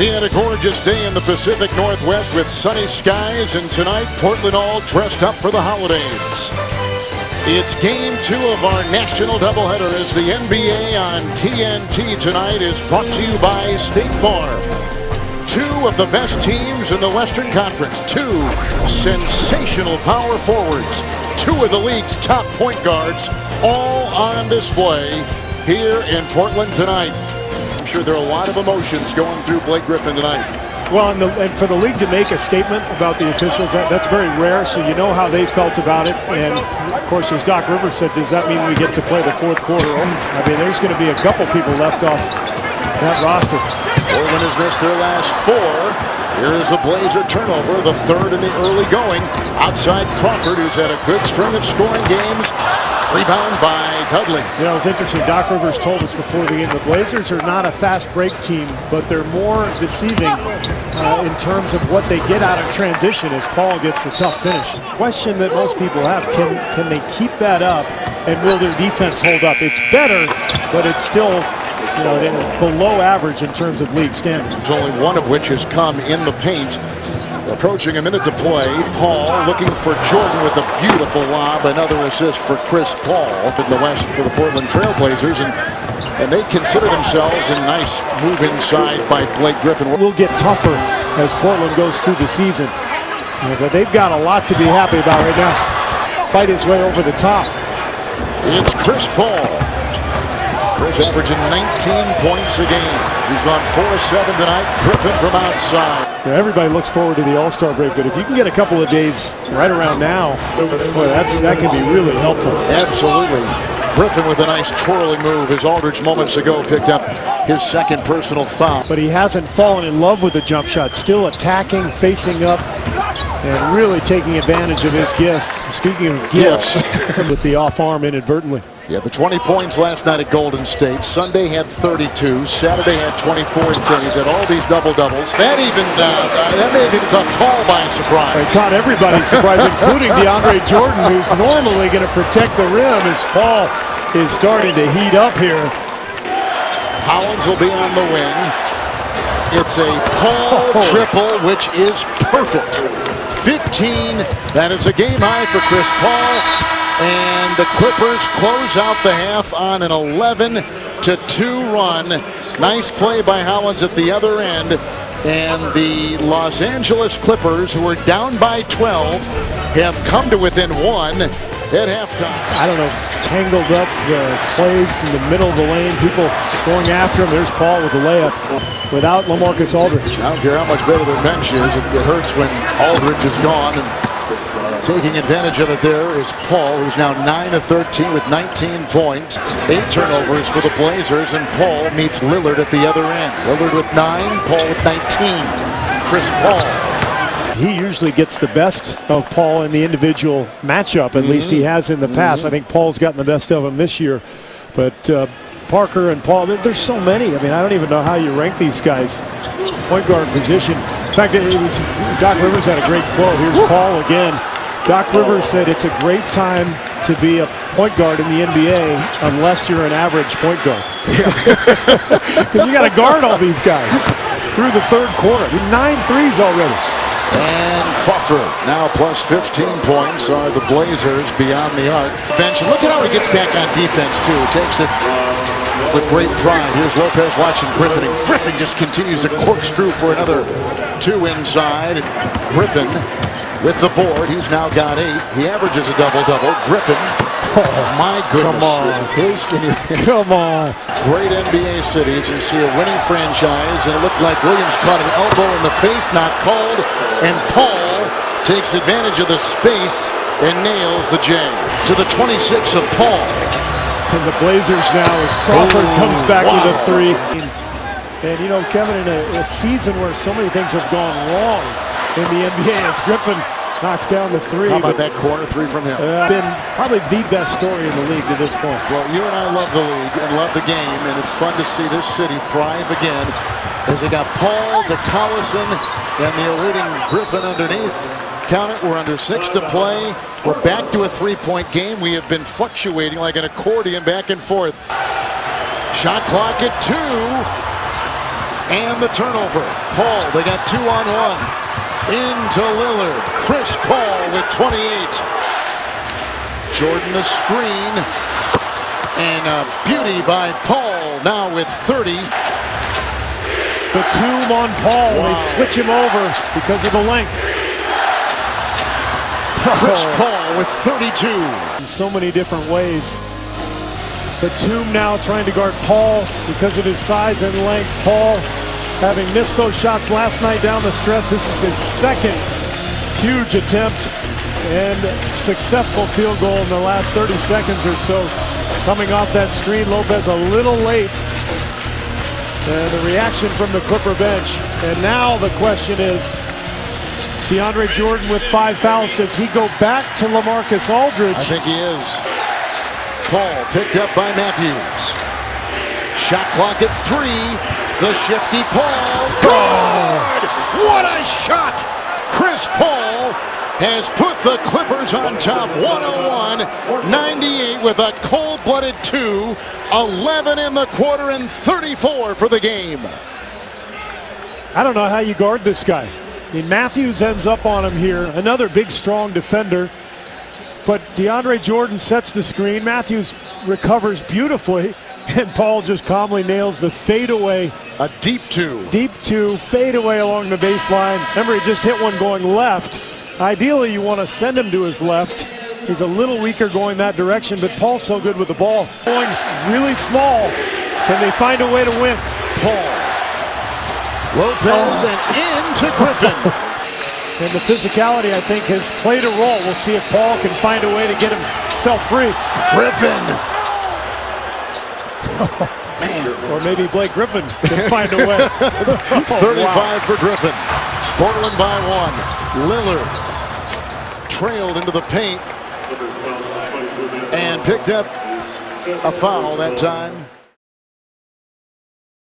We had a gorgeous day in the Pacific Northwest with sunny skies, and tonight Portland all dressed up for the holidays. It's game 2 of our national doubleheader as the NBA on TNT tonight is brought to you by State Farm. 2 of the best teams in the Western Conference, 2 sensational power forwards, 2 of the league's top point guards, all on display here in Portland tonight. I'm sure there are a lot of emotions going through Blake Griffin tonight. Well, and for the league to make a statement about the officials, that's very rare, so you know how they felt about it. And, of course, as Doc Rivers said, does that mean we get to play the fourth quarter? I mean, there's going to be a couple people left off that roster. Portland has missed their last 4. Here is a Blazer turnover, the 3rd in the early going. Outside Crawford, who's had a good string of scoring games. Rebound by Dudley. You know, it's interesting. Doc Rivers told us before the game the Blazers are not a fast break team, but they're more deceiving in terms of what they get out of transition as Paul gets the tough finish. Question that most people have, can they keep that up, and will their defense hold up? It's better, but it's still, you know, below average in terms of league standards. Only one of which has come in the paint. Approaching a minute to play, Paul looking for Jordan with a beautiful lob. Another assist for Chris Paul up in the West for the Portland Trail Blazers, and they consider themselves a nice move inside by Blake Griffin. Will get tougher as Portland goes through the season, but they've got a lot to be happy about right now. Fight his way over the top. It's Chris Paul. Chris averaging 19 points a game. He's gone 4 of 7 tonight. Griffin from outside. Yeah, everybody looks forward to the All-Star break, but if you can get a couple of days right around now, boy, that can be really helpful. Absolutely. Griffin with a nice twirling move as Aldridge moments ago picked up his 2nd personal foul. But he hasn't fallen in love with the jump shot. Still attacking, facing up, and really taking advantage of his gifts. Speaking of gifts, with the off arm inadvertently. Yeah, the 20 points last night at Golden State. Sunday had 32. Saturday had 24 and 10. He's had all these double-doubles. That may have even caught Paul by surprise. It caught everybody surprise, including DeAndre Jordan, who's normally going to protect the rim as Paul is starting to heat up here. Hollins will be on the wing. It's a Paul triple, which is perfect. 15. That is a game high for Chris Paul. And the Clippers close out the half on an 11-2 run. Nice play by Hollins at the other end. And the Los Angeles Clippers, who are down by 12, have come to within 1 at halftime. I don't know, tangled up plays in the middle of the lane. People going after him. There's Paul with the layup without LaMarcus Aldridge. I don't care how much better their bench is. It hurts when Aldridge is gone. And taking advantage of it there is Paul, who's now 9 of 13 with 19 points. 8 turnovers for the Blazers, and Paul meets Lillard at the other end. Lillard with 9, Paul with 19. Chris Paul. He usually gets the best of Paul in the individual matchup. At least he has in the past. I think Paul's gotten the best of him this year. But Parker and Paul, there's so many. I mean, I don't even know how you rank these guys. Point guard position. In fact, Doc Rivers had a great quote. Here's Paul again. Doc Rivers said it's a great time to be a point guard in the NBA unless you're an average point guard. Because you got to guard all these guys through the 3rd quarter. 9 threes already. And Crawford now plus 15 points are the Blazers beyond the arc. Bench. Look at how he gets back on defense, too. Takes it with great pride. Here's Lopez watching Griffin, and Griffin just continues to corkscrew for another 2 inside. Griffin with the board. He's now got 8. He averages a double-double. Griffin. Oh, my goodness. Come on. Great NBA cities and see a winning franchise. And it looked like Williams caught an elbow in the face, not called. And Paul takes advantage of the space and nails the J. To the 26 of Paul. And the Blazers now as Crawford comes back with a 3. And, you know, Kevin, in a season where so many things have gone wrong in the NBA, as Griffin knocks down the 3. How about that corner 3 from him? Been probably the best story in the league to this point. Well, you and I love the league and love the game, and it's fun to see this city thrive again as they got Paul to Collison and the awaiting Griffin underneath. Count it, we're under 6 to play. We're back to a 3-point game. We have been fluctuating like an accordion back and forth. Shot clock at 2. And the turnover. Paul, they got 2-on-1. Into Lillard. Chris Paul with 28. Jordan the screen. And a beauty by Paul now with 30. Batum on Paul. Wow. They switch him over because of the length. Chris Paul with 32. In so many different ways. Batum now trying to guard Paul because of his size and length. Paul, having missed those shots last night down the stretch, this is his second huge attempt and successful field goal in the last 30 seconds or so. Coming off that screen, Lopez a little late. And the reaction from the Clipper bench. And now the question is, DeAndre Jordan with 5 fouls. Does he go back to LaMarcus Aldridge? I think he is. Paul picked up by Matthews. Shot clock at 3. The shifty Paul. Good! What a shot! Chris Paul has put the Clippers on top 101-98 with a cold-blooded 2. 11 in the quarter and 34 for the game. I don't know how you guard this guy. I mean, Matthews ends up on him here. Another big, strong defender. But DeAndre Jordan sets the screen. Matthews recovers beautifully. And Paul just calmly nails the fadeaway. A deep 2. Deep 2, fadeaway along the baseline. Remember, he just hit one going left. Ideally, you want to send him to his left. He's a little weaker going that direction, but Paul's so good with the ball. Going really small. Can they find a way to win? Paul. Lopez and into Griffin. And the physicality, I think, has played a role. We'll see if Paul can find a way to get himself free. Griffin. Or maybe Blake Griffin can find a way. 35 for Griffin. Portland by 1. Lillard trailed into the paint and picked up a foul that time.